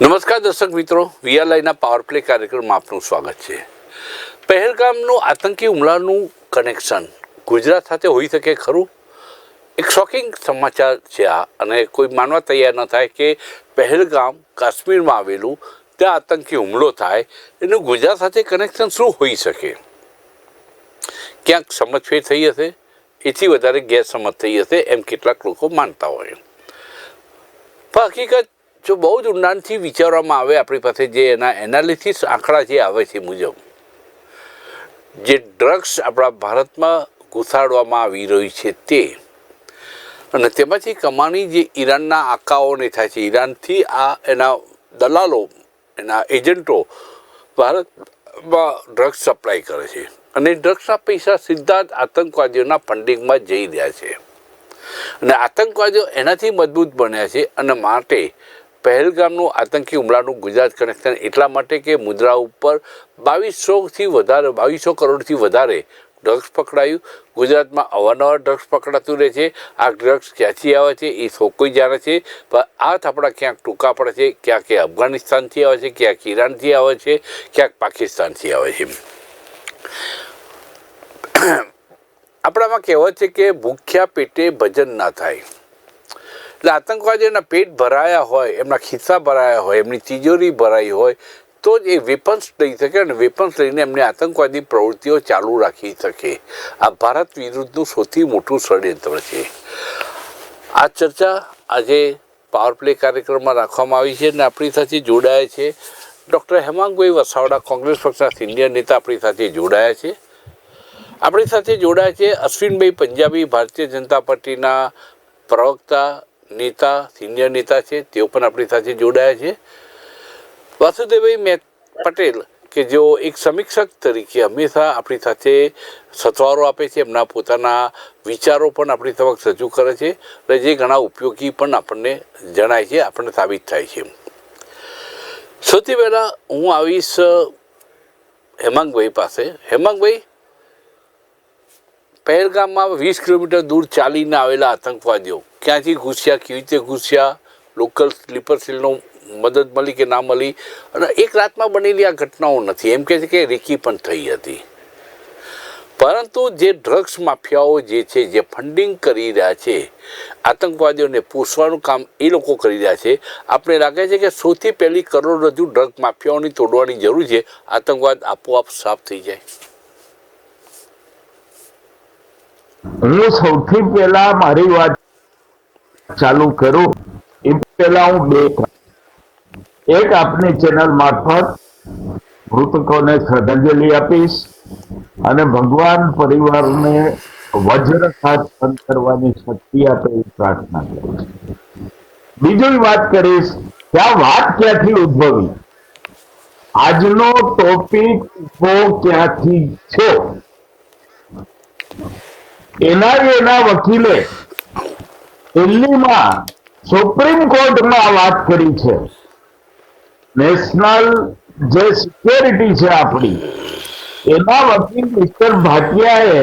નમસ્કાર દર્શક મિત્રો, વીઆરલાઈના પાવર પ્લે કાર્યક્રમમાં આપનું સ્વાગત છે. પહેલગામનું આતંકી હુમલાનું કનેક્શન ગુજરાત સાથે હોઈ શકે ખરું? એક શોકિંગ સમાચાર છે આ, અને કોઈ માનવા તૈયાર ન થાય કે પહેલગામ કાશ્મીરમાં આવેલું ત્યાં આતંકી હુમલો થાય એનું ગુજરાત સાથે કનેક્શન શું હોઈ શકે? ક્યાંક સમજફેર થઈ હશે, એથી વધારે ગેરસમજ થઈ હશે એમ કેટલાક લોકો માનતા હોય. પણ હકીકત જો બહુ જ ઊંડાણથી વિચારવામાં આવે, આપણી પાસે જે એના એનાલિસિસ આંકડા જે આવે છે મુજબ, જે ડ્રગ્સ આપણા ભારતમાં ઘુસાડવામાં આવી રહી છે તે, અને તેમાંથી કમાણી જે ઈરાનના આકાઓને થાય છે, ઈરાનથી આ એના દલાલો, એના એજન્ટો ભારતમાં ડ્રગ્સ સપ્લાય કરે છે, અને ડ્રગ્સના પૈસા સીધા જ આતંકવાદીઓના ફંડિંગમાં જઈ રહ્યા છે, અને આતંકવાદીઓ એનાથી મજબૂત બન્યા છે. અને માટે પહેલગામનું આતંકી હુમલાનું ગુજરાત કનેક્શન એટલા માટે કે મુદ્રા ઉપર 2200 કરોડથી વધારે ડ્રગ્સ પકડાયું. ગુજરાતમાં અવારનવાર ડ્રગ્સ પકડાતું રહે છે. આ ડ્રગ્સ ક્યાંથી આવે છે એ સૌ કોઈ જાણે છે, પણ આ આપણા ક્યાંક ટૂંકા પડે છે, ક્યાંક એ અફઘાનિસ્તાનથી આવે છે, ક્યાંક ઈરાનથી આવે છે, ક્યાંક પાકિસ્તાનથી આવે છે. આપણામાં કહેવત છે કે ભૂખ્યા પેટે ભજન ના થાય. એટલે આતંકવાદીઓના પેટ ભરાયા હોય, એમના ખિસ્સા ભરાયા હોય, એમની તિજોરી ભરાઈ હોય તો જ એ વેપન્સ લઈ શકે, અને વેપન્સ લઈને એમની આતંકવાદી પ્રવૃત્તિઓ ચાલુ રાખી શકે. આ ભારત વિરુદ્ધનું સૌથી મોટું ષડયંત્ર છે. આ ચર્ચા આજે પાવર પ્લે કાર્યક્રમમાં રાખવામાં આવી છે, અને આપણી સાથે જોડાયા છે ડૉક્ટર હેમાંગભાઈ વસાવડા, કોંગ્રેસ પક્ષના સિનિયર નેતા આપણી સાથે જોડાયા છે. આપણી સાથે જોડાયા છે અશ્વિનભાઈ પંજાબી, ભારતીય જનતા પાર્ટીના પ્રવક્તા, નેતા, સિનિયર નેતા છે, તેઓ પણ આપણી સાથે જોડાયા છે. વાસુદેવભાઈ પટેલ કે જેઓ એક સમીક્ષક તરીકે હંમેશા આપણી સાથે સથવારો આપે છે, એમના પોતાના વિચારો પણ આપણી સમક્ષ રજૂ કરે છે, અને જે ઘણા ઉપયોગી પણ આપણને જણાય છે, આપણને સાબિત થાય છે. સૌથી પહેલાં હું આવીશ હેમાંગભાઈ પાસે. હેમાંગભાઈ, પહેલગામમાં 20 કિલોમીટર દૂર ચાલીને આવેલા આતંકવાદીઓ ક્યાંથી ઘૂસ્યા, કેવી રીતે ઘૂસ્યા, લોકલ સ્લીપર સેલનો મદદ મળી કે ના મળી, અને એક રાતમાં બનેલી આ ઘટનાઓ નથી, એમ કહે છે કે રેકી પણ થઈ હતી. પરંતુ જે ડ્રગ્સ માફિયાઓ જે છે, જે ફંડિંગ કરી રહ્યા છે, આતંકવાદીઓને પોષવાનું કામ એ લોકો કરી રહ્યા છે. આપણે લાગે છે કે સૌથી પહેલી કરોડરજ્જુ ડ્રગ માફિયાઓની તોડવાની જરૂર છે, આતંકવાદ આપોઆપ સાફ થઈ જાય. હું સૌથી પહેલા મારી વાત ચાલુ કરું એ પહેલા હું એક આપની ચેનલ મારફત મૃતકોને શ્રદ્ધાંજલિ આપીશ, અને ભગવાન પરિવારને વજ્રઘાત બંધ કરવાની શક્તિ આપે એ પ્રાર્થના કરીશ. બીજી વાત કરીશ કે આ વાત ક્યાંથી ઉદ્ભવી, આજનો ટોપિક ક્યાંથી છો, એના વકીલે દિલ્હીમાં સુપ્રીમ કોર્ટમાં વાત કરી છે. નેશનલ જે સિક્યોરિટી છે આપણી, એના વકીલ મિસ્ટર ભાટિયાએ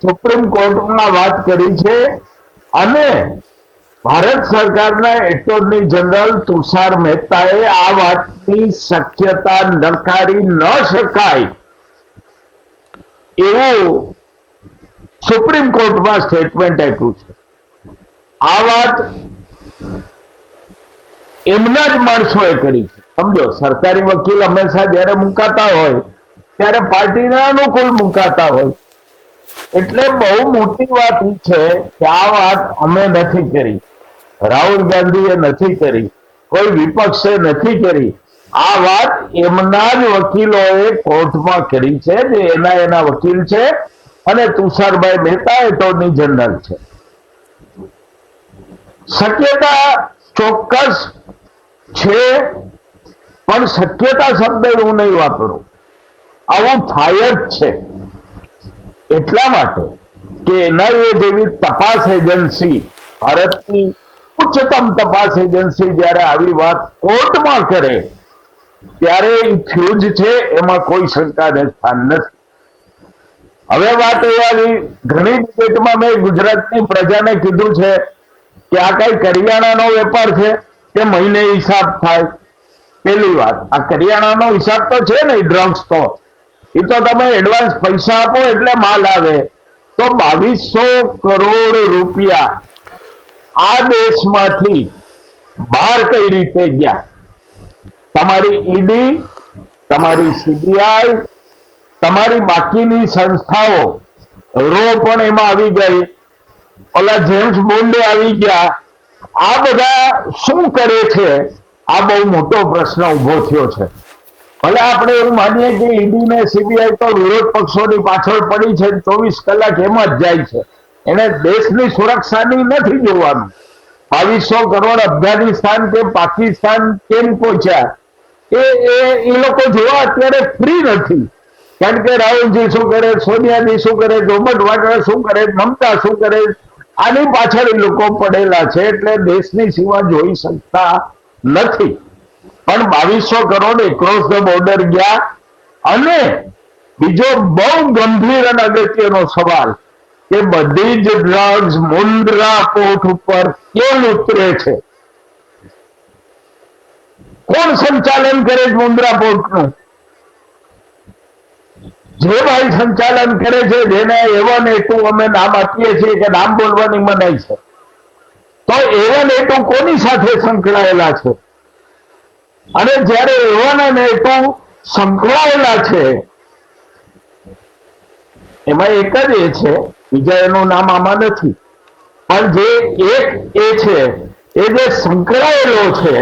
સુપ્રીમ કોર્ટમાં વાત કરી છે, અને ભારત સરકારના એટોર્ની જનરલ તુષાર મહેતાએ આ વાતની શક્યતા નકારી ન શકાય એવું સુપ્રીમ કોર્ટમાં સ્ટેટમેન્ટ આપ્યું છે. આ વાત એમના જ માણસોએ કરી છે. સમજો, સરકારી વકીલ હંમેશા જયારે મુકાતા હોય ત્યારે પાર્ટીને અનુકૂળ મુકાતા હોય. એટલે બહુ મોટી વાત એ છે કે આ વાત અમે નથી કરી, રાહુલ ગાંધીએ નથી કરી, કોઈ વિપક્ષે નથી કરી. આ વાત એમના જ વકીલોએ કોર્ટમાં કરી છે, જે એના વકીલ છે, અને તુષારભાઈ મહેતા એટોર્ની જનરલ છે. શક્યતા ચોક્કસ છે, પણ શક્યતા શબ્દ હું નહીં વાપરું, આવું થાય જ છે. એટલા માટે કે એનઆઈએ જેવી તપાસ એજન્સી, ભારતની ઉચ્ચતમ તપાસ એજન્સી જયારે આવી વાત કોર્ટમાં કરે ત્યારે એ થયું જ છે, એમાં કોઈ શંકાને સ્થાન નથી. હવે વાત એવી, ઘણી ડિબેટમાં મેં ગુજરાતની પ્રજાને કીધું છે કે આ કઈ કરિયાણાનો વેપાર છે કે મહિને હિસાબ થાય. પેલી વાત, આ કરિયાણાનો હિસાબ તો છે ને, ડ્રગ્સ તો એ તો તમે એડવાન્સ પૈસા આપો એટલે માલ આવે. તો 2200 કરોડ રૂપિયા આ દેશમાંથી બહાર કઈ રીતે ગયા? તમારી ઈડી, તમારી સીબીઆઈ, તમારી બાકીની સંસ્થાઓ રો પણ એમાં આવી ગઈ, ઓલા જેમ્સ બોન્ડે આવી ગયા. આ બધા શું કરે છે? આ બહુ મોટો પ્રશ્ન ઉભો થયો છે. ભલે આપણે એવું માનીએ કે ઈડી ને સીબીઆઈ તો વિરોધ પક્ષોની પાછળ પડી છે, 24 કલાક એમ જ જાય છે. એને દેશની સુરક્ષાની નથી જોવાનું. 2200 કરોડ અફઘાનિસ્તાન કે પાકિસ્તાન કેમ પહોંચ્યા એ લોકો જોવા અત્યારે ફ્રી નથી. કારણ કે રાહુલજી શું કરે, સોનિયાજી શું કરે, રોબર્ટ વાડરા શું કરે, મમતા શું કરે, આની પાછળ એ લોકો પડેલા છે. એટલે દેશની સીમા જોઈ શકતા નથી. પણ 2200 કરોડ એક્રોસ ધ બોર્ડર ગયા. અને બીજો બહુ ગંભીર અને અગત્યનો સવાલ કે બધી જ ડ્રગ્સ મુન્દ્રા પોર્ટ ઉપર કેમ ઉતરે છે? કોણ સંચાલન કરે છે મુન્દ્રા પોર્ટનું? જે ભાઈ સંચાલન કરે છે, જેને A1 A2 અમે નામ આપીએ છીએ કે નામ બોલવાની મનાઈ છે, તો A1 A2 કોની સાથે સંકળાયેલા છે? અને જ્યારે A1 અને A2 સંકળાયેલા છે, એમાં એક જ એ છે, બીજા એનું નામ આમાં નથી. પણ જે એક એ છે, એ જે સંકળાયેલો છે,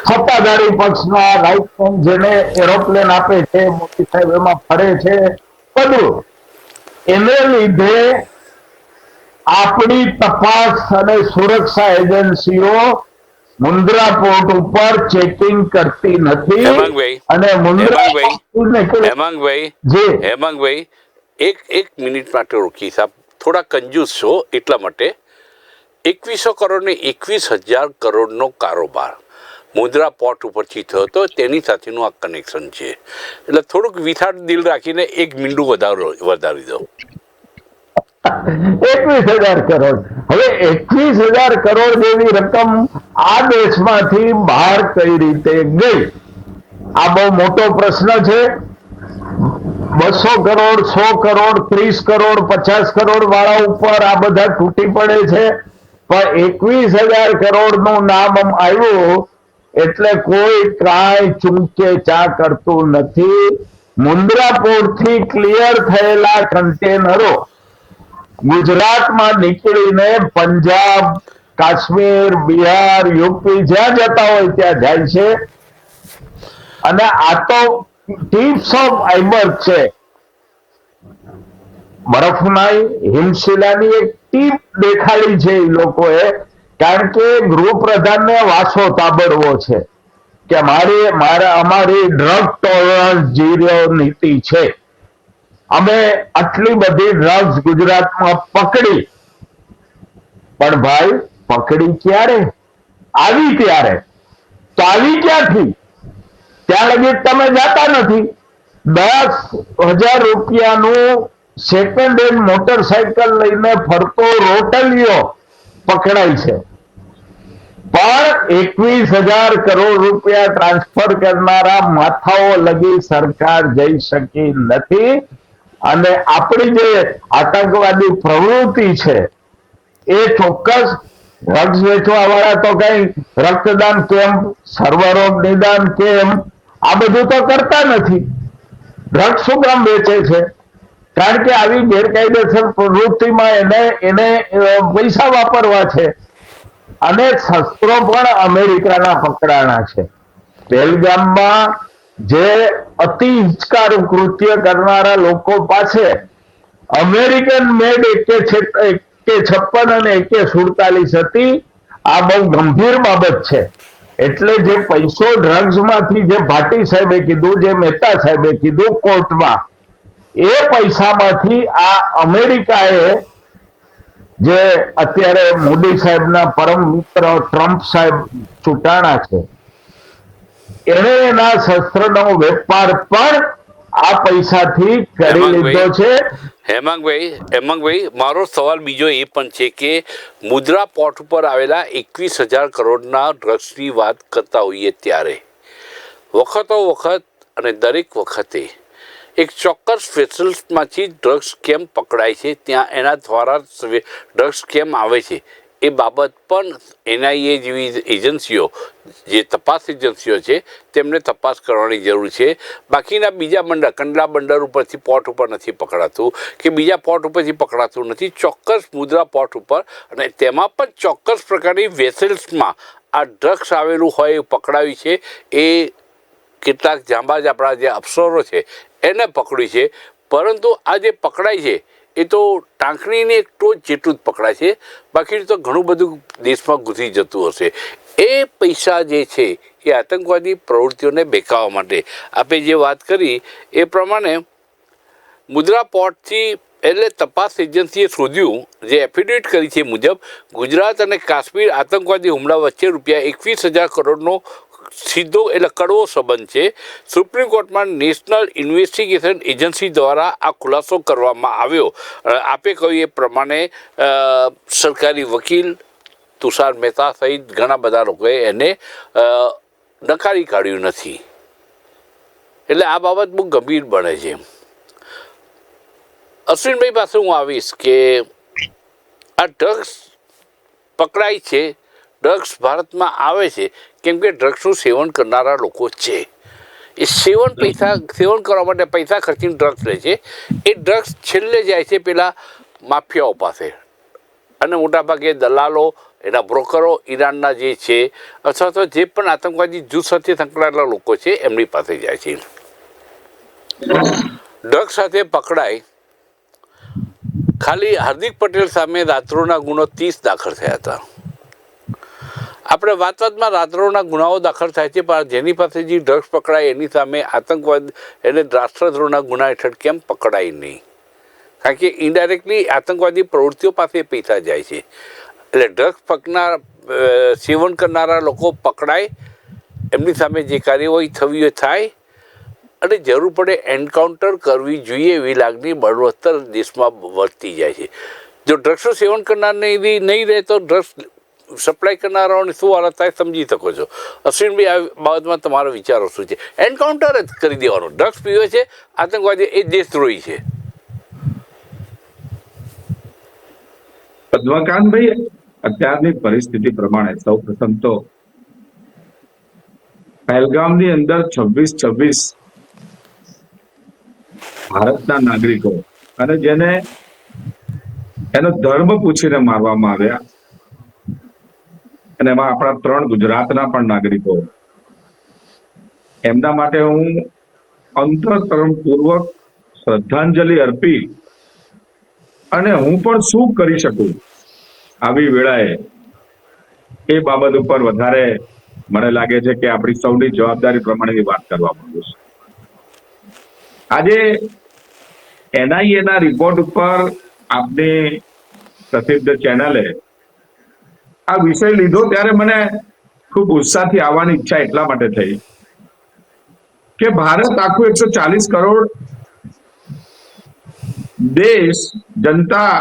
સત્તાધારી પક્ષના રાઈટ હેન્ડ જેને એરોપ્લેન આપે છે, મોદી સાહેબ એમાં ફરે છે, બધું એને લીધે આપણી તપાસ અને સુરક્ષા એજન્સીઓ મુન્દ્રા પોર્ટ ઉપર ચેકિંગ કરતી નથી. અને હેમાંગભાઈ એક મિનિટ માટે રોકી સાહેબ, થોડા કંજૂસ છો એટલા માટે. 2100 કરોડ ને 21,000 કરોડનો કારોબાર મુન્દ્રા પોર્ટ ઉપરથી થયો હતો, તેની સાથેનું આ કનેક્શન છે. એટલે થોડુંક વિથાડ દિલ રાખીને એક મીંડું વધારી દો. 21,000 કરોડ. હવે 21,000 કરોડ જેવી રકમ આ દેશમાંથી બહાર કઈ રીતે ગઈ? આ બહુ મોટો પ્રશ્ન છે. 200 કરોડ, 100 કરોડ, 30 કરોડ, 50 કરોડ વાળા ઉપર આ બધા તૂટી પડે છે. પણ 21,000 કરોડ નું નામ આવ્યું એટલે કોઈ કાંઈ ચૂંકે ચા કરતું નથી. મુન્દ્રા પોર્ટ થી ક્લિયર થયેલા કન્ટેનરો ગુજરાતમાં નીકળીને પંજાબ, કાશ્મીર, બિહાર, યુપી જ્યાં જતા હોય ત્યાં જાય છે. અને આ તો ટીપ્સ ઓફ આઈસબર્ગ છે. બરફના હિમશિલાની એક ટીપ દેખાડી છે એ લોકોએ. કારણ કે ગૃહપ્રધાનને વાસો તાબડવો છે કે અમારી ડ્રગ ટોલરન્સ ઝીરો નીતિ છે. અમે આટલી બધી ડ્રગ્સ ગુજરાતમાં પકડી. પણ ભાઈ પકડી ક્યારે? આવી ત્યારે. તો આવી ક્યાંથી? ત્યાં લગી તમે જાતા નથી. 10,000 રૂપિયાનું સેકન્ડ હેન્ડ મોટરસાયકલ લઈને ફરતો રોટલીઓ પકડાય છે. પણ 21,000 કરોડ રૂપિયા ટ્રાન્સફર કરનારા માથાઓ લગી સરકાર જઈ શકી નથી. અને આપણી જે આતંકવાદી પ્રવૃત્તિ છે એ ચોક્કસ ડ્રગ્સ વેચવા વાળા તો કઈ રક્તદાન કેમ્પ, સર્વરોગ નિદાન કેમ્પ આ બધું તો કરતા નથી. ડ્રગ્સ શું કામ વેચે છે? કારણ કે આવી ગેરકાયદેસર પ્રવૃત્તિમાં એને પૈસા વાપરવા છે. અને શસ્ત્રો પણ અમેરિકાના પકડાણા છે. પહેલગામમાં જે અતિ હિચકારું કૃત્ય કરનારા લોકો પાસે અમેરિકન મેડ AK-56 અને AK-47 હતી. આ બહુ ગંભીર બાબત છે. એટલે જે પૈસો ડ્રગ્સ માંથી જે ભાટી સાહેબે કીધું, જે મહેતા સાહેબે કીધું કોર્ટમાં, એ પૈસામાંથી આ અમેરિકાએ જે અત્યારે મોદી સાહેબના પરમ મિત્ર ટ્રમ્પ સાહેબ ચૂંટાણા છે, એને એના શસ્ત્રનો વેપાર પણ આ પૈસાથી કરી લીધો છે. હેમાંગભાઈ, મારો સવાલ બીજો એ પણ છે કે મુદ્રા પોર્ટ ઉપર આવેલા 21,000 કરોડના ડ્રગ્સની વાત કરતા હોઈએ ત્યારે વખતો વખત અને દરેક વખતે એક ચોક્કસ વેસલ્સમાંથી ડ્રગ્સ કેમ પકડાય છે, ત્યાં એના દ્વારા ડ્રગ્સ કેમ આવે છે, એ બાબત પણ NIA જેવી એજન્સીઓ, જે તપાસ એજન્સીઓ છે, તેમને તપાસ કરવાની જરૂર છે. બાકીના બીજા બંદર, કંડલા બંદર ઉપરથી પોર્ટ ઉપર નથી પકડાતું કે બીજા પોર્ટ ઉપરથી પકડાતું નથી, ચોક્કસ મુદ્રા પોર્ટ ઉપર, અને તેમાં પણ ચોક્કસ પ્રકારની વેસલ્સમાં આ ડ્રગ્સ આવેલું હોય એ પકડાયું છે. એ કેટલાક જાંબાજ આપણા જે અફસરો છે એને પકડ્યું છે, પરંતુ આ જે પકડાય છે એ તો ટાંકણીની એક ટોચ જેટલું જ પકડાય છે, બાકી તો ઘણું બધું દેશમાં ઘૂસી જતું હશે. એ પૈસા જે છે એ આતંકવાદી પ્રવૃત્તિઓને બેકાવવા માટે આપણે જે વાત કરી એ પ્રમાણે મુદ્રા પોર્ટથી, એટલે તપાસ એજન્સીએ શોધ્યું, જે એફિડેવિટ કરી છે મુજબ, ગુજરાત અને કાશ્મીર આતંકવાદી હુમલા વચ્ચે ₹21,000 કરોડનો સીધો એટલે કડવો સંબંધ છે. સુપ્રીમ કોર્ટમાં નેશનલ ઇન્વેસ્ટિગેશન એજન્સી દ્વારા આ ખુલાસો કરવામાં આવ્યો. આપે કહ્યું એ પ્રમાણે સરકારી વકીલ તુષાર મહેતા સહિત ઘણા બધા લોકોએ એને નકારી કાઢ્યું નથી. એટલે આ બાબત બહુ ગંભીર બને છે. અશ્વિનભાઈ પાસે હું આવીશ કે આ ડ્રગ્સ પકડાય છે, ડ્રગ્સ ભારતમાં આવે છે કેમ કે ડ્રગ્સનું સેવન કરનારા લોકો છે. એ સેવન કરવા માટે પૈસા ખર્ચીને ડ્રગ્સ લે છે. એ ડ્રગ્સ છેલ્લે જાય છે પેલા માફિયાઓ પાસે, અને મોટાભાગે દલાલો, એના બ્રોકરો, ઈરાનના જે છે, અથવા તો જે પણ આતંકવાદી જૂથ સાથે સંકળાયેલા લોકો છે એમની પાસે જાય છે. ડ્રગ્સ સાથે પકડાય, ખાલી હાર્દિક પટેલ સામે રાત્રોના ગુનો 30 દાખલ થયા હતા. આપણે વાતમાં રાત્રોના ગુનાઓ દાખલ થાય છે, પણ જેની પાસે જે ડ્રગ્સ પકડાય એની સામે આતંકવાદ એટલે રાષ્ટ્રદ્રોહના ગુના હેઠળ કેમ પકડાય નહીં? કારણ કે ઇનડાયરેક્ટલી આતંકવાદી પ્રવૃત્તિઓ પાસે પૈસા જાય છે. એટલે ડ્રગ્સ સેવન કરનારા લોકો પકડાય, એમની સામે જે કાર્યવાહી થવી હોય થાય, અને જરૂર પડે એન્કાઉન્ટર કરવી જોઈએ એવી લાગણી બળવત્તર દેશમાં વધતી જાય છે. જો ડ્રગ્સનું સેવન કરનાર નહીં રહે તો ડ્રગ્સ સપ્લાય કરનારાઓને શું હાલત થાય સમજી શકો છો. અશ્વિનભાઈ, આ બાબતમાં તમારો વિચારો શું છે? એન્કાઉન્ટર જ કરી દેવાનો. ડ્રગ્સ પીવે છે આતંકવાદી, એ દેશદ્રોહી છે. પદ્મકાંતભાઈ, અત્યારની પરિસ્થિતિ પ્રમાણે સૌ પ્રથમ તો પહેલગામની અંદર 26 ભારતના નાગરિકો, અને જેને એનો ધર્મ પૂછીને મારવામાં આવ્યા, અને એમાં આપણા 3 ગુજરાતના પણ નાગરિકો, એમના માટે હું અંતઃકરણપૂર્વક શ્રદ્ધાંજલિ અર્પી, અને હું પણ શું કરી શકું આવી વેળાએ એ બાબત ઉપર વધારે મને લાગે છે કે આપણી સૌની જવાબદારી પ્રમાણેની વાત કરવા માંગુ છું. આજે NIA ના રિપોર્ટ ઉપર આપની પ્રસિદ્ધ ચેનલે આ વિષય લીધો ત્યારે મને ખૂબ ઉત્સાહથી આવવાની ઈચ્છા એટલા માટે થઈ કે ભારત આખું 140 કરોડ દેશ જનતા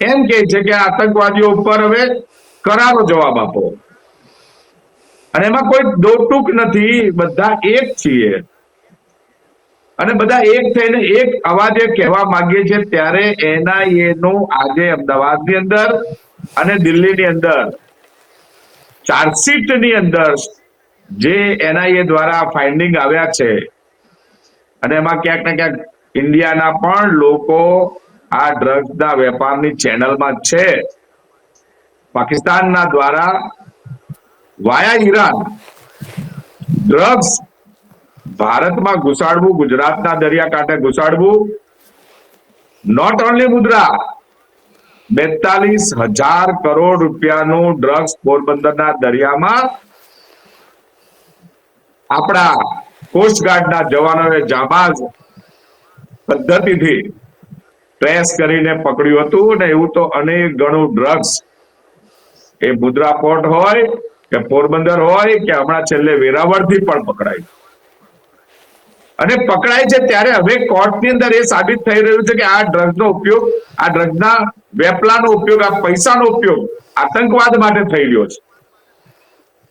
એમ કે છે કે આતંકવાદીઓ ઉપર હવે કરારો જવાબ આપો, અને એમાં કોઈ દોટૂક નથી, બધા એક છીએ, અને બધા એક થઈને એક અવાજે કહેવા માંગીએ છીએ. ત્યારે NIA નું આજે અમદાવાદની અંદર અને દિલ્હીની અંદર ચાર્જશીટની અંદર જે NIA દ્વારા ફાઇન્ડિંગ આવ્યા છે, અને એમાં ક્યાંક ને ક્યાંક ઇન્ડિયાના પણ લોકો આ ડ્રગ્સના વેપારની ચેનલમાં છે. પાકિસ્તાનના દ્વારા વાયા ઈરાન ડ્રગ્સ ભારતમાં ઘુસાડવું, ગુજરાતના દરિયાકાંઠે ઘુસાડવું, નોટ ઓનલી મુદ્રા, 42,000 કરોડ રૂપિયાનું ડ્રગ્સ પોરબંદરના દરિયામાં આપણા કોસ્ટગાર્ડના જવાનોએ જાબાઝ પદ્ધતિથી ટ્રેસ કરીને પકડ્યું હતું. અને એવું તો અનેક ગણું ડ્રગ્સ એ મુદ્રા પોર્ટ હોય કે પોરબંદર હોય કે હમણાં છેલ્લે વેરાવળથી પણ પકડાયું. અને પકડાય છે ત્યારે હવે કોર્ટની અંદર એ સાબિત થઈ રહ્યું છે કે આ ડ્રગ્સનો ઉપયોગ, આ ડ્રગ્સના વેપલાનો ઉપયોગ, આ પૈસાનો ઉપયોગ આતંકવાદ માટે થઈ રહ્યો છે.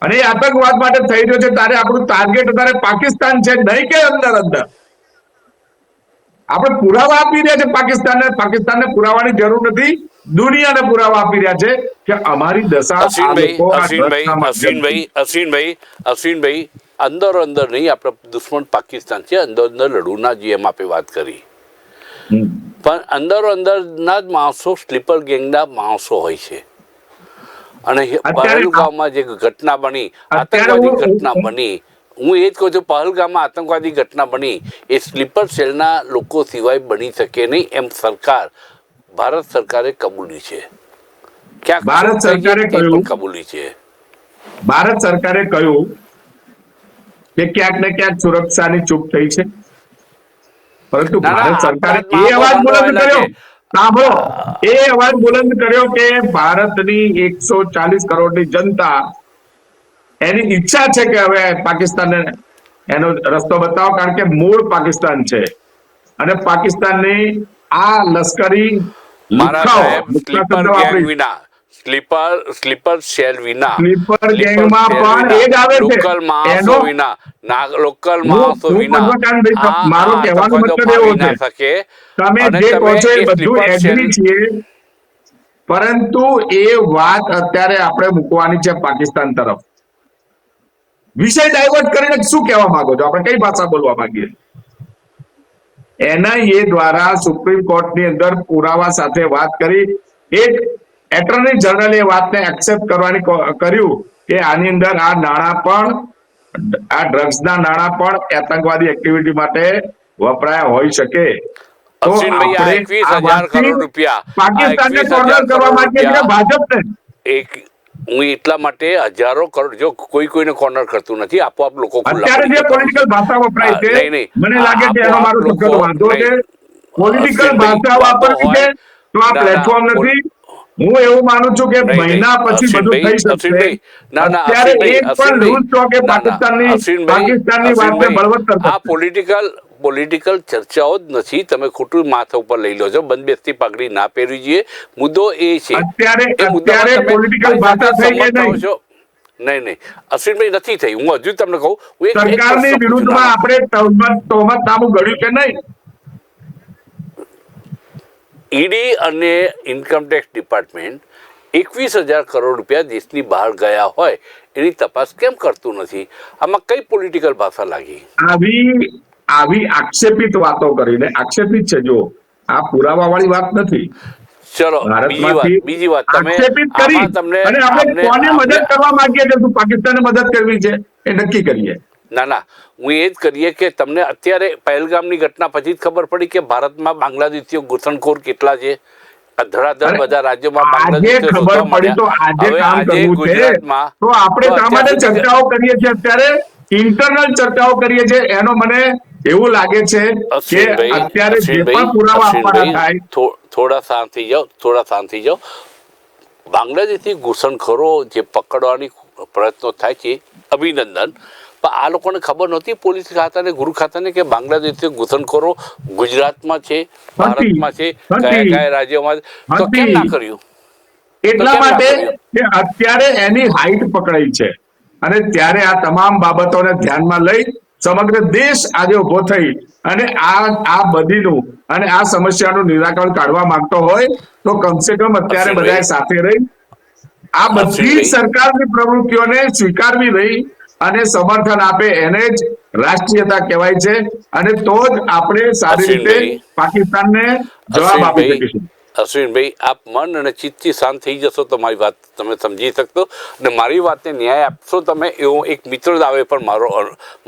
અને એ આતંકવાદ માટે થઈ રહ્યો છે ત્યારે આપણું ટાર્ગેટ અત્યારે પાકિસ્તાન છે, નહીં કે અંદર અંદર આપણે પુરાવા આપી રહ્યા છે પાકિસ્તાનને પુરાવાની જરૂર નથી, દુનિયાને પુરાવા આપી રહ્યા છે કે અમારી દશા આ લોકો આ ડ્રગ્સના માધ્યમથી. અશ્વિનભાઈ, અંદર અંદર નહીં, આપણે દુશ્મન પાકિસ્તાન છે, અંદર અંદર લડવું ના જોઈએ, એમ આપણે વાત કરી. પણ અંદર અંદરના જ માણસો સ્લીપર ગેંગના માણસો હોય છે. અને પહલગામમાં જે ઘટના બની, આતંકવાદી ઘટના બની, હું એ જ કહું છું, પહલગામમાં આતંકવાદી ઘટના બની એ સ્લીપર સેલના લોકો સિવાય બની શકે નહીં, એમ ભારત સરકારે કબૂલી છે. ક્યાંક ભારત સરકારે કહ્યું, કબૂલી છે. ભારત સરકારે કહ્યું કે ક્યાંક ને ક્યાંક સુરક્ષાની ચૂક થઈ છે, પરંતુ ભારત સરકારે એ અવાજ બુલંદ કર્યો, સાંભળો, એ અવાજ બુલંદ કર્યો કે ભારતની 140 કરોડની જનતા એની ઈચ્છા છે કે હવે પાકિસ્તાનને એનો રસ્તો બતાવો, કારણ કે મૂળ પાકિસ્તાન છે અને પાકિસ્તાનની આ લશ્કરી સ્લીપર સેલ વિના, સ્લીપર ગેંગમાં પણ એ જ આવે છે, લોકલ માણસો વિના, મારો કહેવાનો મતલબ એવો છે, તમે જે કહો છો એ બધું એગ્રી છીએ, પરંતુ એ વાત અત્યારે આપણે મૂકવાની છે પાકિસ્તાન તરફ. વિષય ડાયવર્ટ કરીને શું કહેવા માંગો છો, આપણે કઈ ભાષા બોલવા માંગીએ? NIA દ્વારા સુપ્રીમ કોર્ટની અંદર પુરાવા સાથે વાત કરી, એક એટર્ની જનરલે એ વાતને એક્સેપ્ટ કરવાની કર્યું કે આની અંદર આ નાણાં પણ, આ ડ્રગ્સના નાણાં પણ આતંકવાદી એક્ટિવિટી માટે વપરાયા હોઈ શકે. તો પાકિસ્તાનને કોર્નર કરવા માંગીએ છીએ, ભાજપને. હું એટલા માટે હજારો કરોડ, જો કોઈને કોર્નર કરતું નથી, આપોઆપ લોકો અત્યારે જે પોલિટિકલ ભાષા વપરાય છે, મને લાગે છે એનો મારો સખત વાંધો છે. પોલિટિકલ ભાષા વાપરવી છે તો આ પ્લેટફોર્મ નથી. હું એવું માનું છું કે મહિના પછી બધું થઈ શકશે. અત્યારે એક પણ લૂઝ સ્ટોક એ પાકિસ્તાનની વાતને બળવત્તર કરશે. આ પોલિટિકલ ચર્ચાઓ જ નથી, તમે ખોટું માથા ઉપર લઈ લો છો. બંધબેસતી પાઘડી ના પહેરવી જોઈએ. મુદ્દો એ છે અત્યારે પોલિટિકલ ભાષા થઈ કે નહીં, અશ્વિનભાઈ નથી થઈ. હું હજુ તમને કહું, સરકારની વિરુદ્ધમાં આપણે તહોમતનામું ઘડ્યું કે નહીં? ઈડી અને ઇન્કમટેક્સ ડિપાર્ટમેન્ટ 21,000 કરોડ રૂપિયા દેશની બહાર ગયા હોય એની તપાસ કેમ કરતું નથી? આમાં કઈ પોલિટિકલ ભાષા લાગી? આવી આક્ષેપિત વાતો કરીને, આક્ષેપિત છે, જો આ પુરાવા વાળી વાત નથી. ચલો બીજી વાત તમે આક્ષેપિત કરી અને આપણે કોને મદદ કરવા માંગીએ છીએ? તું પાકિસ્તાનને મદદ કરવી છે એ નક્કી કરીએ. ના, હું એ જ કરીએ કે તમને અત્યારે પહેલગામની ઘટના પછી જ ખબર પડી કે ભારતમાં બાંગ્લાદેશીઓ ઘૂસણખોર કેટલા છે. ધડાધડ બધા રાજ્યોમાં બાંગ્લાદેશીઓ ખબર પડી તો આજે કામ કરવું છે. તો આપણે શા માટે ચર્ચાઓ કરીએ છીએ અત્યારે? ઇન્ટરનલ ચર્ચાઓ કરીએ છીએ. એનો મને એવું લાગે છે કે અત્યારે જે પણ પુરાવા આપવાના થાય. થોડા શાંત થઈ જાઓ. બાંગ્લાદેશી ઘૂસણખોરો જે પકડવાની પ્રયત્નો થાય છે, અભિનંદન. પણ આ લોકોને ખબર નહોતી, પોલીસ ખાતાને, ગૃહ ખાતાને, કે બાંગ્લાદેશી ઘૂસણખોરો ગુજરાતમાં છે, ભારતમાં છે, કયા રાજ્યોમાં, તો કેમ ના કર્યું? એટલા માટે કે અત્યારે એની હાઈટ પકડાઈ છે અને ત્યારે આ તમામ બાબતોને ધ્યાનમાં લઈ સમગ્ર દેશ આજે ઉભો થઈ અને આ બધીનું અને આ સમસ્યાનું નિરાકરણ કાઢવા માંગતો હોય તો કમસે કમ અત્યારે બધાએ સાથે રહી આ બધી સરકારની પ્રવૃત્તિઓને સ્વીકારવી રહી અને સમર્થન આપે એને જ રાષ્ટ્રીયતા કહેવાય છે. અને તો જ આપણે સારી રીતે પાકિસ્તાનને જવાબ આપી શકીશું. અશ્વિનભાઈ, આપ મન અને ચિત્તથી શાંત થઈ જશો તો મારી વાત તમે સમજી શકશો અને મારી વાતને ન્યાય આપશો તમે, એવો એક મિત્ર દાવે પણ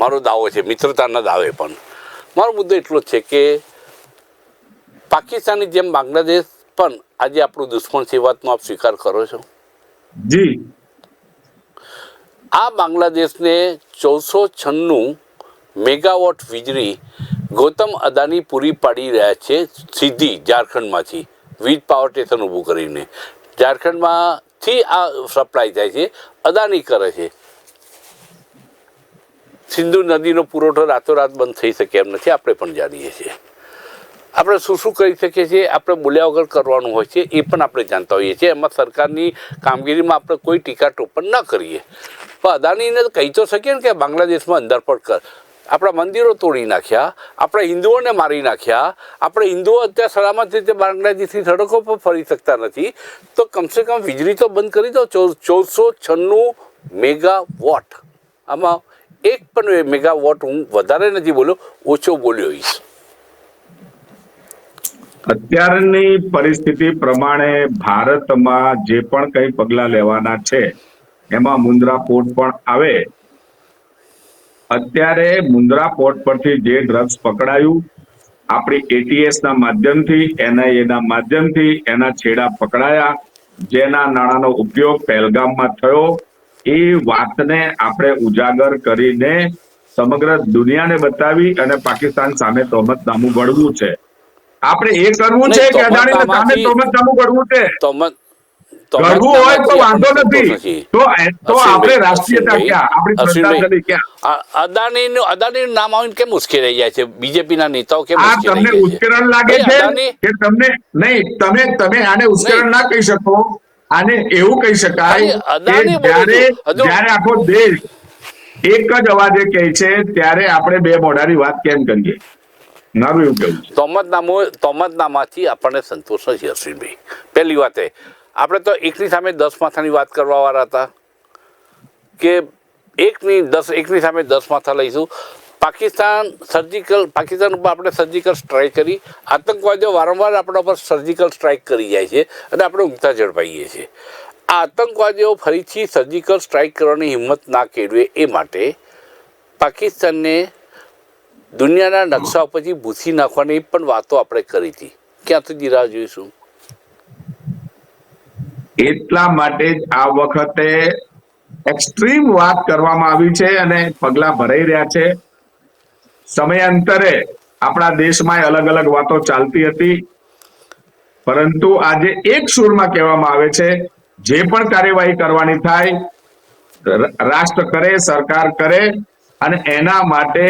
મારો દાવો છે, મિત્રતાના દાવે પણ. મારો મુદ્દો એટલો જ છે કે પાકિસ્તાનની જેમ બાંગ્લાદેશ પણ આજે આપણું દુશ્મન છે, વાતનો આપ સ્વીકાર કરો છો? જી. આ બાંગ્લાદેશને 1496 મેગાવોટ વીજળી ગૌતમ અદાની પૂરી પાડી રહ્યા છે, સીધી ઝારખંડમાંથી વીજ પાવર સ્ટેશન ઊભું કરીને. ઝારખંડમાંથી આ સપ્લાય થાય છે, અદાની કરે છે. સિંધુ નદીનો પુરવઠો રાતોરાત બંધ થઈ શકે એમ નથી, આપણે પણ જાણીએ છીએ. આપણે શું શું કરી શકીએ છીએ, આપણે બોલ્યા વગર કરવાનું હોય છે એ પણ આપણે જાણતા હોઈએ છીએ. એમાં સરકારની કામગીરીમાં આપણે કોઈ ટીકા ટિપ્પણ ન કરીએ, પણ અદાણીને કહી તો શકીએ ને કે બાંગ્લાદેશમાં અંદરપટ કર. આપણા મંદિરો તોડી નાખ્યા, આપણા હિન્દુઓને મારી નાખ્યા, આપણે હિન્દુઓ અત્યારે સલામત રીતે બાંગ્લાદેશની સડકો પર ફરી શકતા નથી, તો કમસે કમ વીજળી તો બંધ કરી દો. 1496 મેગાવોટ, આમાં એક પણ મેગાવોટ હું વધારે નથી બોલ્યો, ઓછો બોલ્યો હોઈશ. અત્યારની પરિસ્થિતિ પ્રમાણે ભારતમાં જે પણ કંઈ પગલા લેવાના છે એમાં મુન્દ્રા પોર્ટ પણ આવે. અત્યારે મુન્દ્રા પોર્ટ પરથી જે ડ્રગ્સ પકડાયું, આપણી ATS ના માધ્યમથી, NIA ના માધ્યમથી એના છેડા પકડાયા, જેના નાણાંનો ઉપયોગ પહેલગામમાં થયો, એ વાતને આપણે ઉજાગર કરીને સમગ્ર દુનિયાને બતાવી અને પાકિસ્તાન સામે તહોમતનામું ઘડવું છે. આપણે એ કરવું છે કે અદાણીને સામે તહોમતનામું ઘડવું છે? ઘડવું હોય તો વાંધો નથી, તો આપણે રાષ્ટ્રીયતા ક્યાં, આપણી શ્રદ્ધાંજલિ ક્યાં? અદાણીનું નામ આવીને કેમ ઉશ્કેરાઈ જાય છે? બીજેપીના નેતાઓ કેમ આ તમને ઉશ્કેરણ લાગે છે કે તમને નહીં, તમે આને ઉશ્કેરણ ના કહી શકો. આને એવું કહી શકાય કે જ્યારે આખો દેશ એક જ અવાજે કહે છે ત્યારે આપણે બે મોઢાની વાત કેમ કરીએ? મારું એવું કેવું છે. તહોમતનામાથી આપણને સંતોષ નથી અશ્વિનભાઈ. પહેલી વાત આપણે તો એકની સામે 10 માથાની વાત કરવા વાળા હતા કે એકની સામે 10 માથા લઈશું. પાકિસ્તાન ઉપર આપણે સર્જિકલ સ્ટ્રાઇક કરી, આતંકવાદીઓ વારંવાર આપણા પર સર્જિકલ સ્ટ્રાઇક કરી જાય છે અને આપણે ઊંઘતા ઝડપાઈએ છીએ. આ આતંકવાદીઓ ફરીથી સર્જિકલ સ્ટ્રાઇક કરવાની હિંમત ના કેળવે એ માટે પાકિસ્તાનને દુનિયાના નકશા ઉપરથી ભૂસી નાખવાની પણ વાતો આપણે કરી હતી. ક્યાં સુધી રાહ જોઈશું? એટલા માટે જ આ વખતે એક્સ્ટ્રીમ વાત કરવામાં આવી છે અને પગલા ભરાઈ રહ્યા છે. સમયાંતરે આપણા દેશમાં અલગ અલગ વાતો ચાલતી હતી, પરંતુ આજે એક સૂરમાં કહેવામાં આવે છે જે પણ કાર્યવાહી કરવાની થાય રાષ્ટ્ર કરે, સરકાર કરે, અને એના માટે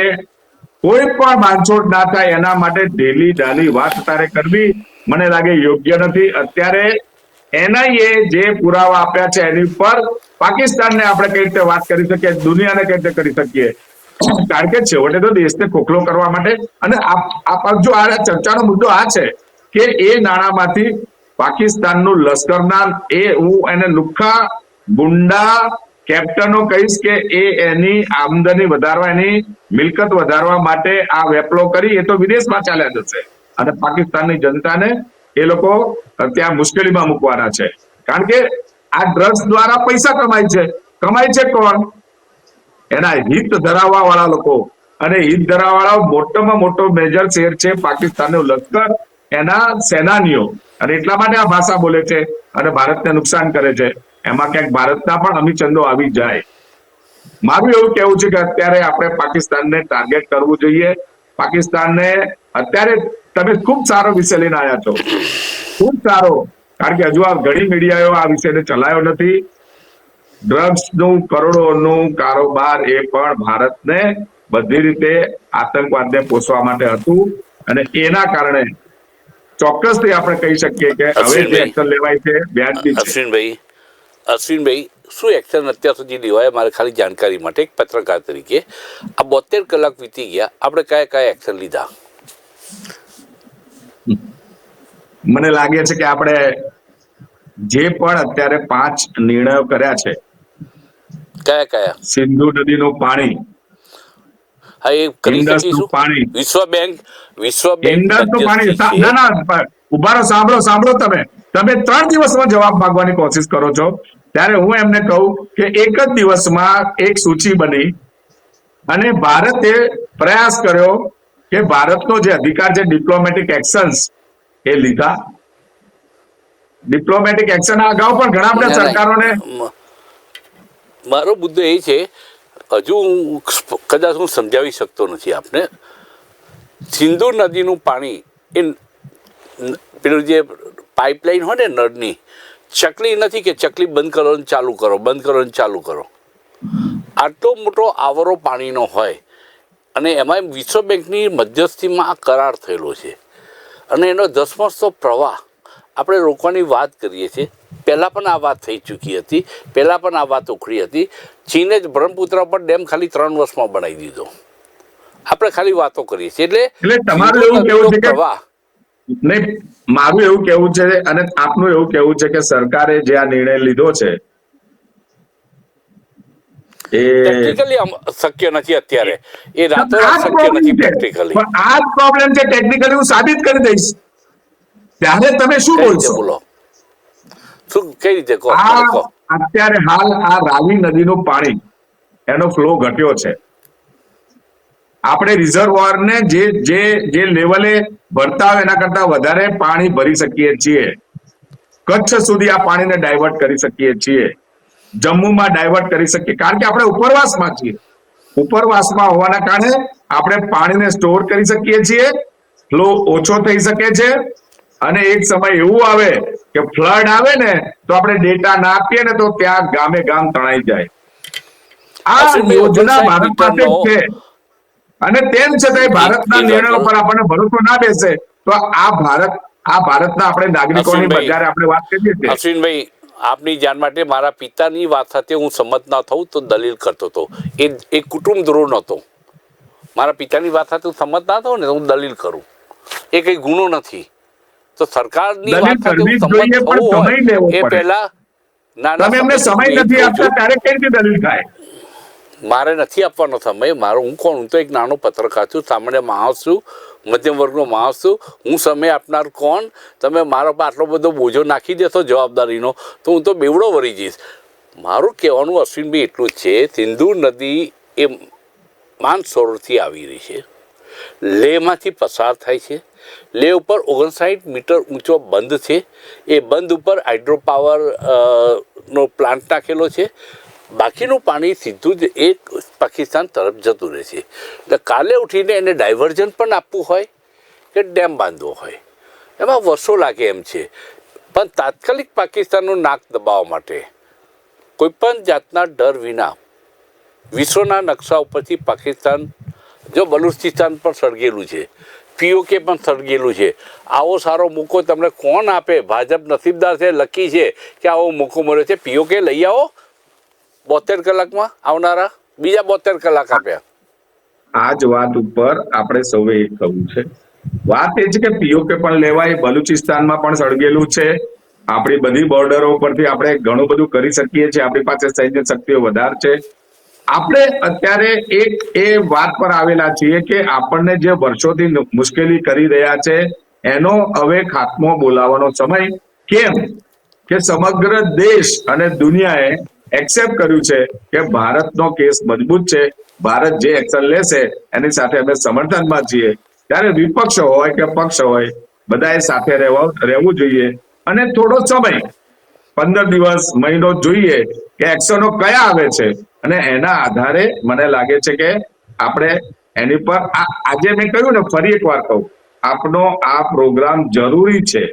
કોઈ પણ બાંધછોડ ના થાય એના માટે ઢીલી ઢાલી વાત તારે કરવી મને લાગે યોગ્ય નથી. અત્યારે NIA જે પુરાવા આપ્યા છે એની પર પાકિસ્તાનને આપણે કઈ રીતે વાત કરી શકીએ, દુનિયાને કઈ રીતે કરી શકીએ? કારણ કે છેવટે તો દેશને ખોખલો કરવા માટે, અને જો આ ચર્ચાનો મુદ્દો આ છે કે એ નાણાંમાંથી પાકિસ્તાનનું લશ્કરના હું એને લુખ્ખા ગુંડા કેપ્ટનો કહીશ કે એની આમદની વધારવા, એની મિલકત વધારવા માટે આ વેપલો કરી, એ તો વિદેશમાં ચાલ્યા જશે અને પાકિસ્તાનની જનતાને એ લોકો ત્યાં મુશ્કેલીમાં મૂકવાના છે. કારણ કે આ ડ્રગ્સ દ્વારા પૈસા કમાય છે કોણ? એના હિત ધરાવવા વાળા લોકો, અને હિત ધરાવવા વાળા મોટામાં મોટો મેજર શેર છે પાકિસ્તાનનું લશ્કર, એના સેનાનીઓ, અને એટલા માટે આ ભાષા બોલે છે અને ભારતને નુકસાન કરે છે. એમાં ક્યાંક ભારતના પણ અમીચંદો આવી જાય. મારું એવું કેવું છે કે અત્યારે આપણે પાકિસ્તાનને ટાર્ગેટ કરવું જોઈએ. પાકિસ્તાનને અત્યારે તમે ખૂબ સારો વિષય લઈને આવ્યા છો, ખૂબ સારો, કારણ કે હજુ આ ઘણી મીડિયાઓ આ વિષયને ચલાયો નથી. ડ્રગ્સનું કરોડોનું કારોબાર એ પણ ભારતને બધી રીતે આતંકવાદને પોષવા માટે હતું, અને એના કારણે ચોક્કસથી આપણે કહી શકીએ કે હવે જે એક્શન લેવાય છે વ્યાજબી છે. અશ્વિનભાઈ, શું એક્શન અત્યાર સુધી લેવાય? મારે ખાલી જાણકારી માટે એક પત્રકાર તરીકે, આ 72 કલાક વીતી ગયા, આપણે કયા એક્શન લીધા? મને લાગે છે કે આપણે જે પણ અત્યારે 5 નિર્ણયો કર્યા છે, કયા? સિંધુ નદીનું પાણી, હા, એ કરી શકીશું. પાણી, વિશ્વ બેંક ઉભા રહો, સાંભળો તમે 3 દિવસમાં જવાબ માંગવાની કોશિશ કરો છો, ત્યારે હું એમને કહું કે એક જ દિવસમાં એક સૂચિ બની અને ભારતે પ્રયાસ કર્યો કે ભારતનો જે અધિકાર છે ડિપ્લોમેટિક એક્શન્સ એ લીધા. ડિપ્લોમેટિક એક્શન અગાઉ પણ ઘણા બધા સરકારોને. મારો મુદ્દો એ છે, હજુ કદાચ હું સમજાવી શકતો નથી આપને. સિંધુ નદીનું પાણી એ પેલું જે પાઇપલાઇન હોય ને નળની, ચકલી નથી કે ચકલી બંધ કરો ને ચાલુ કરો, બંધ કરો ને ચાલુ કરો. આટલો મોટો આવરો પાણીનો હોય અને એમાં વિશ્વ બેંકની મધ્યસ્થીમાં આ કરાર થયેલો છે અને એનો ધસમસતો પ્રવાહ આપણે રોકવાની વાત કરીએ છીએ. પહેલાં પણ આ વાત થઈ ચૂકી હતી, પહેલાં પણ આ વાત ઉખડી હતી. ચીને જ બ્રહ્મપુત્ર પર ડેમ ખાલી 3 વર્ષમાં બનાવી દીધો. આપણે ખાલી વાતો કરીએ છીએ. એટલે તમારું એવું કેવું છે કે પ્રવાહ નહીં, મારું એવું કેવું છે અને આપનું એવું કેવું છે કે સરકારે જે આ નિર્ણય લીધો છે એ ટેકનિકલી શક્ય નથી અત્યારે, એ રાતોરાત આ જ શક્ય નથી પ્રોબ્લેમ છે. પ્રેક્ટિકલી. પણ આ જ પ્રોબ્લેમ છે, ટેકનિકલી હું સાબિત કરી દઈશ ત્યારે તમે શું કઈ રીતે બોલશો? બોલો? શું કઈ રીતે કહો? આ મને કહો. અત્યારે હાલ આ રાવી નદીનું પાણી એનો ફ્લો ઘટ્યો છે. આપણે રિઝર્વોયર ને જે લેવલે ભરતા હોય એના કરતા વધારે પાણી ભરી શકીએ છીએ. કચ્છ સુધી આ પાણીને ડાયવર્ટ કરી શકીએ છીએ, જમ્મુમાં ડાયવર્ટ કરી શકીએ, કારણ કે આપણે ઉપરવાસમાં છીએ. ઉપરવાસમાં હોવાના કારણે આપણે પાણીને સ્ટોર કરી શકીએ છીએ, ફ્લો ઓછો થઈ શકે છે. અને એક સમય એવું આવે કે ફ્લડ આવે ને તો આપણે ડેટા ના આપીએ ને તો ત્યાં ગામે ગામ તણાઈ જાય. આ અશ્વિનભાઈ, યોજના 59 ભારત પાસે જ મીટરનો છે અને તેમ છતાંય ભારતના નિર્ણયો પર આપણને ભરોસો ના બેસે તો આ ભારતના આપણે નાગરિકોની અશ્વિનભાઈ, જ્યારે આપણે વાત કરીએ છીએ. અશ્વિનભાઈ, આપની જાણ માટે મારા પિતાની વાત સાથે હું સંમત ના થઉં તો દલીલ કરતો હતો. એ કુટુંબ દ્રોહ નહોતો. મારા પિતાની વાત સાથે હું સંમત ના થઉં ને તો હું દલીલ કરું. એ કંઈ ગુનો નથી. તો સરકારની દલીલ વાત સાથે હું કરવી જ સંમત જોઈએ, થવું પણ હોય સમય લેવો એ પડે. પહેલા તમે એમને સમય નથી આપતા ત્યારે કઈ રીતે દલીલ થાય? મારે નથી આપવાનો સમય. હું કોણ? હું તો એક નાનો પત્રકાર છું, સામાન્ય માણસ છું, મધ્યમ વર્ગનો માણસ છું. હું સમય આપનાર કોણ? તમે મારા પર આટલો બધો બોજો નાખી દેશો જવાબદારીનો તો હું તો બેવડો વળી જઈશ. મારું કહેવાનું અશ્વિનભાઈ એટલું જ છે, સિંધુ નદી એ માનસરોવરથી આવી રહી છે, લેહમાંથી પસાર થાય છે. લેહ ઉપર 59 મીટર ઊંચો બંધ છે. એ બંધ ઉપર હાઇડ્રો પાવર નો પ્લાન્ટ નાખેલો છે. બાકીનું પાણી સીધું જ એક પાકિસ્તાન તરફ જતું રહે છે. એટલે કાલે ઉઠીને એને ડાયવર્ઝન પણ આપવું હોય કે ડેમ બાંધવો હોય એમાં વર્ષો લાગે એમ છે. પણ તાત્કાલિક પાકિસ્તાનનું નાક દબાવવા માટે કોઈપણ જાતના ડર વિના વિશ્વના નકશા ઉપરથી પાકિસ્તાન, જો બલુચિસ્તાન પણ સળગેલું છે, પીઓકે પણ સળગેલું છે, આવો સારો મોકો તમને કોણ આપે? ભાજપ નસીબદાર છે, લકી છે કે આવો મોકો મળ્યો છે. પીઓકે લઈ આવો 72 કલાકમાં, આવનારા બીજા 72 કલાક આપ્યા. આ જ વાત ઉપર આપણે સૌએ એક થવું છે. વાત એ છે કે પીઓકે પણ લેવાય, બલુચિસ્તાનમાં પણ સળગેલું છે. આપણી બધી બોર્ડરો પરથી આપણે ઘણું બધું કરી શકીએ છીએ. આપણી પાસે સૈન્ય શક્તિઓ વધારે છે. આપણે અત્યારે એક એ વાત પર આવેલા છીએ કે આપણને જે વર્ષોથી મુશ્કેલી કરી રહ્યા છે એનો હવે ખાત્મો બોલાવવાનો સમય. કેમ કે સમગ્ર દેશ અને દુનિયાએ એક્સેપ્ટ કર્યું છે કે ભારતનો કેસ મજબૂત છે, ભારત જે એક્શન લેશે એની સાથે અમે સમર્થનમાં છીએ. ત્યારે વિપક્ષ હોય કે પક્ષ હોય, બધાએ સાથે રહેવું જોઈએ અને થોડો સમય 15 દિવસ, મહિનો જોઈએ કે એક્શનો કયા આવે છે અને એના આધારે મને લાગે છે કે આપણે એની પર આજે મેં કહ્યું ને, ફરી એક વાર કહું, આપનો આ પ્રોગ્રામ જરૂરી છે.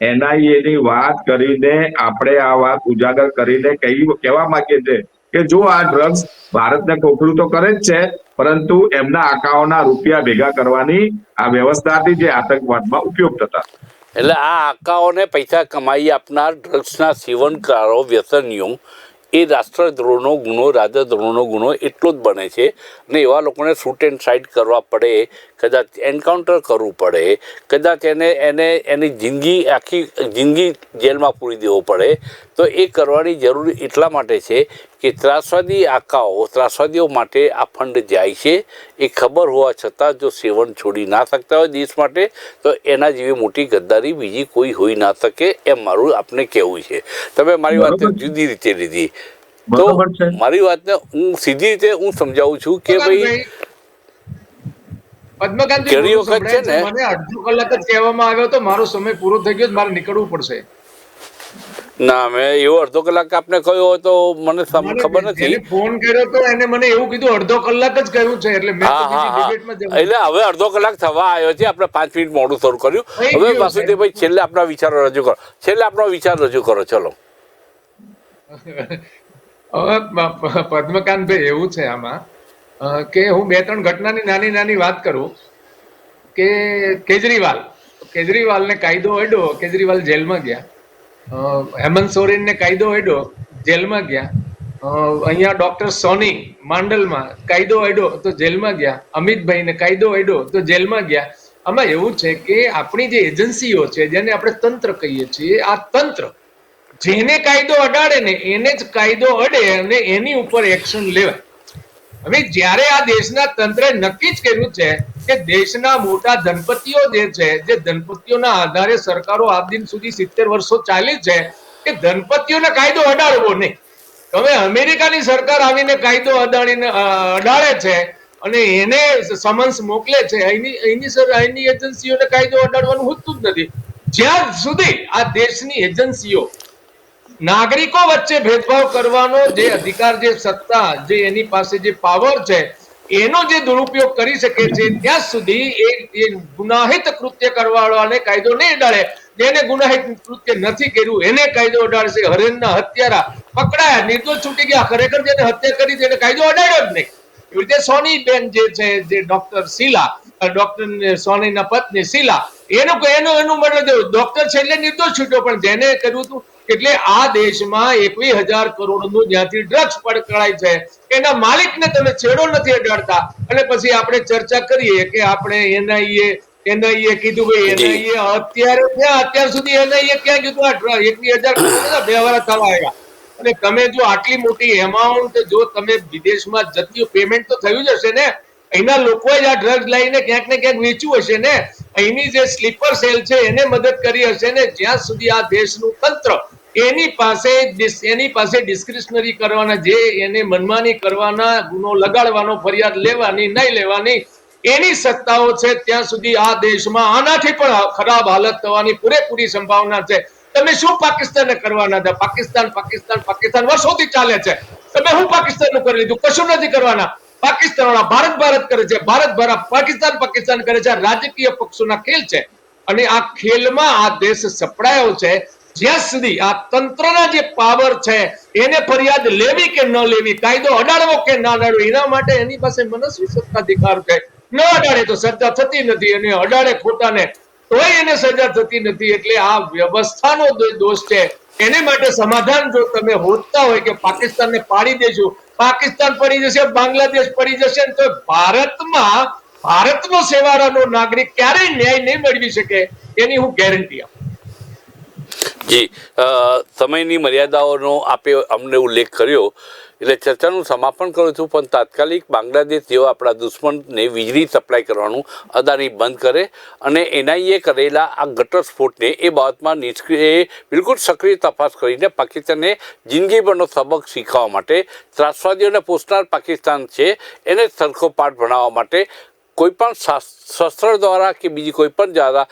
NIA ની વાત કરીને આપણે આ વાત ઉજાગર કરીને કહેવા માંગીએ છીએ કે જો આ ડ્રગ્સ ભારતને ખોખલું તો કરે જ છે, પરંતુ એમના આકાઓના રૂપિયા ભેગા કરવાની આ વ્યવસ્થા હતી જે આતંકવાદમાં ઉપયોગ થતા. એટલે આ આકાઓને પૈસા કમાઈ આપનાર ડ્રગ્સના સેવનકારો, વ્યસનીઓ, એ રાષ્ટ્રદ્રોહનો ગુનો, રાજદ્રોહનો ગુનો એટલો જ બને છે. અને એવા લોકોને શૂટ એન્ડ સાઇડ કરવા પડે, કદાચ એન્કાઉન્ટર કરવું પડે, કદાચ એની જિંદગી, આખી જિંદગી જેલમાં પૂરી દેવો પડે. તો એ કરવાની જરૂર એટલા માટે છે કે ત્રાસવાદી આકાઓ, ત્રાસવાદીઓ માટે આ ફંડ જાય છે એ ખબર હોવા છતાં જો સેવન છોડી ના શકતા હોય દેશ માટે, તો એના જેવી મોટી ગદ્દારી બીજી કોઈ હોઈ ના શકે એમ મારું આપને કહેવું છે. તમે મારી વાતને જુદી રીતે લીધી તો મારી વાતને હું સીધી રીતે હું સમજાવું છું કે ભાઈ પદ્મકાંતજી, ઘણી વખત છે ને, મને અડધો કલાક જ કહેવામાં આવ્યો તો મારો સમય પૂરો થઈ ગયો, મારે નીકળવું પડશે. ના, મેં એવો અડધો કલાક આપને કહ્યો હોય તો મને ખબર નથી. એને ફોન કર્યો તો એને મને એવું કીધું અડધો કલાક જ કહ્યું છે, એટલે મેં તો બીજી ડિબેટમાં જવું. એટલે હવે અડધો કલાક થવા આવ્યો છે, આપણે 5 મિનિટ મોડું શરૂ કર્યું. હવે વાસુદેવભાઈ છેલ્લે આપણા વિચારો રજૂ કરો. ચલો. પદ્મકાંતભાઈ એવું છે આમાં કે હું 2-3 ઘટનાની નાની નાની વાત કરું કે કેજરીવાલને કાયદો અડ્યો, કેજરીવાલ જેલમાં ગયા. હેમંત સોરેનને કાયદો અડ્યો, જેલમાં ગયા. અહીંયા ડોક્ટર સોની માંડલમાં કાયદો અડ્યો તો જેલમાં ગયા. અમિતભાઈને કાયદો અડ્યો તો જેલમાં ગયા. આમાં એવું છે કે આપણી જે એજન્સીઓ છે જેને આપણે તંત્ર કહીએ છીએ, આ તંત્ર જેને કાયદો અડાડે ને એને જ કાયદો અડે અને એની ઉપર એક્શન લેવાય. હવે જ્યારે આ દેશના તંત્રે નક્કી જ કર્યું છે કે દેશના મોટા ધનપતિઓ જે છે, જે ધનપતિઓના આધારે સરકારો આજ દિન સુધી 70 વર્ષો ચાલી છે, કે ધનપતિઓને કાયદો અડાડવો નહીં. હવે અમેરિકાની સરકાર આવીને કાયદો અડાડે છે અને એને સમન્સ મોકલે છે. અહીંની એજન્સીઓને કાયદો અડાડવાનું હોતું જ નથી. જ્યાં સુધી આ દેશની એજન્સીઓ નાગરિકો વચ્ચે ભેદભાવ કરવાનો જે અધિકાર, જે સત્તા, જે એની પાસે જે પાવર છે, એનો જે દુરુપયોગ કરી શકે છે, ત્યાં સુધી એ ગુનાહિત કૃત્ય કરવાવાળાને કાયદો નહીં અડાડે. જેને ગુનાહિત કૃત્ય નથી કર્યું એને કાયદો અડાડશે. હરેનના હત્યારા પકડાયા, નિર્દોષ છૂટી ગયા. ખરેખર જેને હત્યા કરી તેને કાયદો અડાડ્યો જ નહીં. એવી રીતે સોની બેન જે છે, જે ડોક્ટર શીલા, ડોક્ટર સોનીના પત્ની શીલા, એનું મતલબ ડોક્ટર છે એટલે નિર્દોષ છૂટ્યો, પણ જેને કર્યું હતું. એટલે આ દેશમાં 21,000 કરોડનું જ્યાંથી ડ્રગ્સ પકડાય છે એના માલિકને તમે છેડો નથી અડાડતા. અને પછી આપણે ચર્ચા કરીએ કે આપણે એનઆઈએ કીધું ભાઈ એનઆઈએ અત્યાર સુધી એનઆઈએ ક્યાં કીધું? આ 21,000 કરોડ 2 વર્ષ થવા આવ્યા. અને તમે જો આટલી મોટી એમાઉન્ટ જો તમે વિદેશમાં જતી પેમેન્ટ તો થયું જ હશે ને. અહીંના લોકોએ જ આ ડ્રગ્સ લઈને ક્યાંક ને ક્યાંક વેચ્યું હશે ને. અહીંની જે સ્લીપર સેલ છે એને મદદ કરી હશે ને. જ્યાં સુધી આ દેશનું તંત્ર એની પાસે ડિસ્ક્રિશનરી કરવાના, જે એને મનમાની કરવાના, ગુનો લગાડવાનો, ફરિયાદ લેવાની નહીં લેવાની એની સત્તાઓ છે, ત્યાં સુધી આ દેશમાં આનાથી પણ ખરાબ હાલત થવાની પૂરેપૂરી સંભાવના છે. તમે શું પાકિસ્તાનને કરવાના હતા? પાકિસ્તાન વર્ષોથી ચાલે છે. તમે શું પાકિસ્તાનનું કરી લીધું? કશું નથી કરવાના. પાકિસ્તાન વાળા ભારત કરે છે, ભારત પાકિસ્તાન કરે છે. રાજકીય પક્ષોના ખેલ છે અને આ ખેલમાં આ દેશ સપડાયો છે. જ્યાં સુધી આ તંત્રના જે પાવર છે એને ફરિયાદ લેવી કે ન લેવી, કાયદો અડાડવો કે ના અડાડવો, એના માટે એની પાસે મનસ્વી સત્તાધિકાર છે. ન અડાડે તો સજા થતી નથી અને અડાડે ખોટાને તોય એને સજા થતી નથી. એટલે આ વ્યવસ્થાનો દોષ છે. એને માટે સમાધાન જો તમે હોદતા હોય કે પાકિસ્તાનને પાડી દેશું, પાકિસ્તાન પડી જશે, બાંગ્લાદેશ પડી જશે, તો ભારતનો સેવાળાનો નાગરિક ક્યારેય ન્યાય નહીં મેળવી શકે એની હું ગેરંટી આપું. જી, સમયની મર્યાદાઓનો આપે અમને ઉલ્લેખ કર્યો એટલે ચર્ચાનું સમાપન કરું છું. પણ તાત્કાલિક બાંગ્લાદેશ જેવા આપણા દુશ્મનને વીજળી સપ્લાય કરવાનું અદાની બંધ કરે અને એનઆઈએ કરેલા આ ઘટસ્ફોટને એ બાબતમાં બિલકુલ સક્રિય તપાસ કરીને પાકિસ્તાનને જિંદગીભરનો સબક શીખવવા માટે, ત્રાસવાદીઓને પોષનાર પાકિસ્તાન છે એને સરખો પાઠ ભણાવવા માટે કોઈપણ શસ્ત્ર દ્વારા કે બીજી કોઈ પણ દ્વારા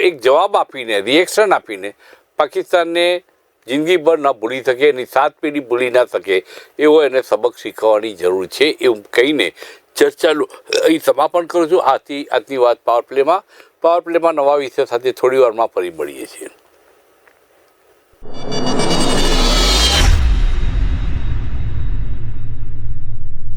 એક જવાબ આપીને, રિએક્શન આપીને પાકિસ્તાનને જિંદગીભર ન ભૂલી શકે, એની 7 પેઢી ભૂલી ના શકે એવો એને સબક શીખવવાની જરૂર છે એવું કહીને ચર્ચાનું અહીં સમાપન કરું છું. આજની વાત પાવર પ્લેમાં નવા વિષય સાથે થોડી વારમાં ફરી મળીએ છીએ.